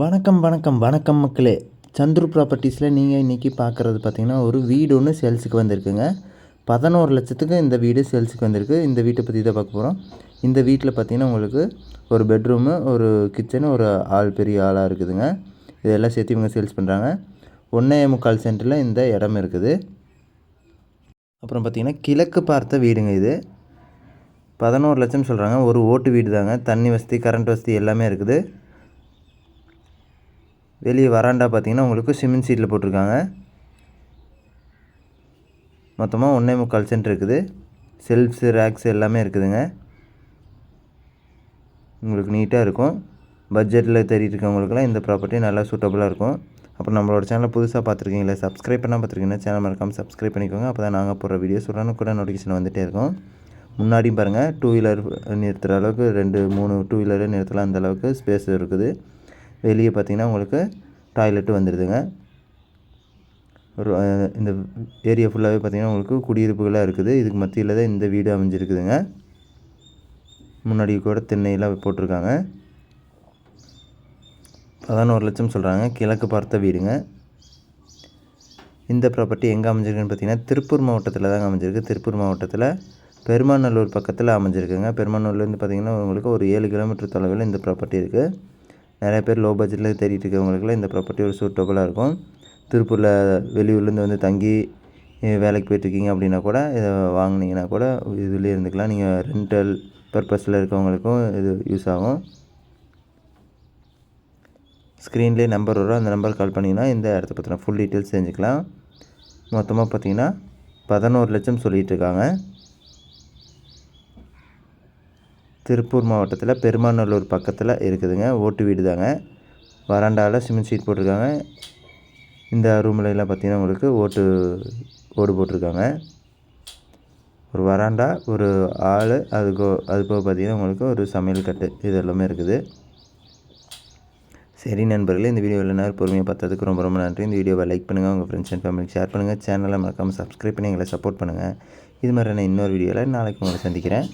வணக்கம் வணக்கம் வணக்கம் மக்களே. சந்துரு ப்ராப்பர்ட்டிஸில் நீங்கள் இன்றைக்கி பார்க்குறது பார்த்திங்கன்னா ஒரு வீடு ஒன்று சேல்ஸுக்கு வந்திருக்குங்க. 11 லட்சத்துக்கு இந்த வீடு சேல்ஸுக்கு வந்திருக்கு. இந்த வீட்டை பற்றி தான் பார்க்க போகிறோம். இந்த வீட்டில் பார்த்திங்கன்னா உங்களுக்கு ஒரு பெட்ரூமு, ஒரு கிச்சனு, ஒரு பெரிய ஆளாக இருக்குதுங்க. இதெல்லாம் சேர்த்து இவங்க சேல்ஸ் பண்ணுறாங்க. 1.25 சென்ட்டில் இந்த இடம் இருக்குது. அப்புறம் பார்த்திங்கன்னா கிழக்கு பார்த்த வீடுங்க. இது 11 லட்சம் சொல்கிறாங்க. ஒரு ஓட்டு வீடு தாங்க. தண்ணி வசதி, கரண்ட் வசதி எல்லாமே இருக்குது. வெளியே வராண்டா பார்த்திங்கன்னா உங்களுக்கு சிமெண்ட் சீட்டில் போட்டிருக்காங்க. மொத்தமாக 1.25 சென்ட் இருக்குது. செல்ஃப்ஸு, ரேக்ஸு எல்லாமே இருக்குதுங்க. உங்களுக்கு நீட்டாக இருக்கும். பட்ஜெட்டில் தேடிட்டு இருக்கவங்களுக்குலாம் இந்த ப்ராப்பர்ட்டி நல்லா சூட்டபுளாக இருக்கும். அப்புறம் நம்மளோட சேனலை புதுசாக பார்த்துருக்கீங்களா, சப்ஸ்கிரைப் பண்ணால் பார்த்துருக்கீங்கன்னா சேனல் மறக்காமல் சப்ஸ்கிரைப் பண்ணிக்கோங்க. அப்போ தான் நாங்கள் போடுற வீடியோஸ் உடனுக்குடன் நோட்டிஃபிகேஷன் வந்துகிட்டே இருக்கும். முன்னாடியும் பாருங்கள், 2 வீலர் நிறுத்துகிற அளவுக்கு 2-3 2 வீலரு நிறுத்தலாம், அந்த அளவுக்கு ஸ்பேஸ் இருக்குது. வெளியே பார்த்திங்கன்னா உங்களுக்கு டாய்லெட்டு வந்துடுதுங்க. ஒரு இந்த ஏரியா ஃபுல்லாகவே பார்த்திங்கன்னா உங்களுக்கு குடியிருப்புகளாக இருக்குது. இதுக்கு மத்தியில் தான் இந்த வீடு அமைஞ்சிருக்குதுங்க. முன்னாடி கூட திண்ணையெல்லாம் போட்டிருக்காங்க. 11 லட்சம் சொல்கிறாங்க. கிழக்கு பார்த்த வீடுங்க. இந்த ப்ராப்பர்ட்டி எங்கே அமைஞ்சிருக்குன்னு பார்த்திங்கன்னா திருப்பூர் மாவட்டத்தில் தாங்க அமைஞ்சிருக்கு. திருப்பூர் மாவட்டத்தில் பெருமாநல்லூர் பக்கத்தில் அமைஞ்சிருக்குங்க. பெருமாநல்லூர்லேருந்து பார்த்திங்கன்னா உங்களுக்கு ஒரு 7 கிலோமீட்டர் தொலைவில் இந்த ப்ராப்பர்ட்டி இருக்குது. நிறைய பேர் லோ பட்ஜெட்டில் தேடிட்டு இருக்கவங்களுக்குலாம் இந்த ப்ராப்பர்ட்டி ஒரு சூட்டபுளாக இருக்கும். திருப்பூரில் வெளியூர்லேருந்து வந்து தங்கி வேலைக்கு போயிட்டுருக்கீங்க அப்படின்னா கூட இதை வாங்கினீங்கன்னா கூட இதுலேயே இருந்துக்கலாம். நீங்கள் ரெண்டல் பர்பஸில் இருக்கவங்களுக்கும் இது யூஸ் ஆகும். ஸ்க்ரீன்லேயே நம்பர் வரும், அந்த நம்பர் கால் பண்ணிங்கன்னா இந்த இடத்த பற்றின ஃபுல் டீட்டெயில்ஸ் தெரிஞ்சுக்கலாம். மொத்தமாக பார்த்திங்கன்னா 11 லட்சம் சொல்லிகிட்டு இருக்காங்க. திருப்பூர் மாவட்டத்தில் பெருமாநல்லூர் பக்கத்தில் இருக்குதுங்க. ஓட்டு வீடு தாங்க. வராண்டாவில் சிமெண்ட் ஷீட் போட்டிருக்காங்க. இந்த ரூம்லலாம் பார்த்திங்கன்னா உங்களுக்கு ஓடு போட்டிருக்காங்க. ஒரு வராண்டா, ஒரு அது போக பார்த்திங்கன்னா உங்களுக்கு ஒரு சமையல் கட்டு, இது எல்லாமே இருக்குது. சரி நண்பர்களே, இந்த வீடியோ எவ்வளோ நேரம் பொறுமையாக பார்த்ததுக்கு ரொம்ப ரொம்ப நன்றி. இந்த வீடியோவை லைக் பண்ணுங்கள், உங்கள் ஃப்ரெண்ட்ஸ் அண்ட் ஃபேமிலிக்கு ஷேர் பண்ணுங்கள். சேனலை மறக்காமல் சப்ஸ்கிரைப் பண்ணி எங்களை சப்போர்ட் பண்ணுங்கள். இது மாதிரியான இன்னொரு வீடியோவில் நாளைக்கு உங்களை சந்திக்கிறேன்.